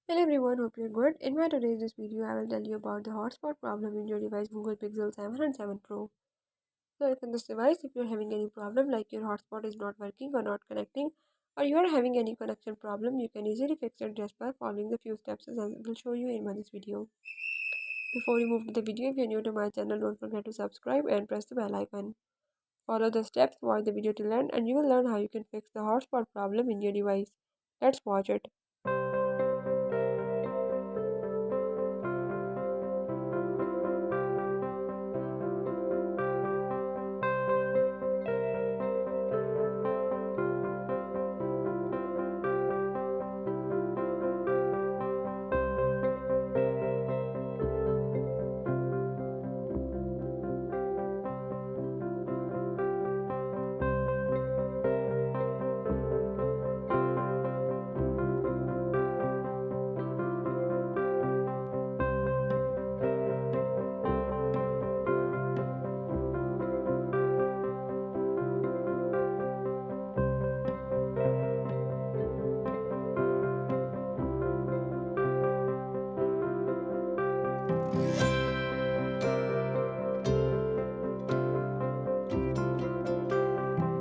Hello everyone, hope you're good. In my today's this video, I will tell you about the hotspot problem in your device Google Pixel 7 and 7 Pro. So if in this device, if you're having any problem like your hotspot is not working or not connecting, or you are having any connection problem, you can easily fix it just by following the few steps as I will show you in this video. Before we move to the video, if you're new to my channel, don't forget to subscribe and press the bell icon. Follow the steps, watch the video till end, and you will learn how you can fix the hotspot problem in your device. Let's watch it.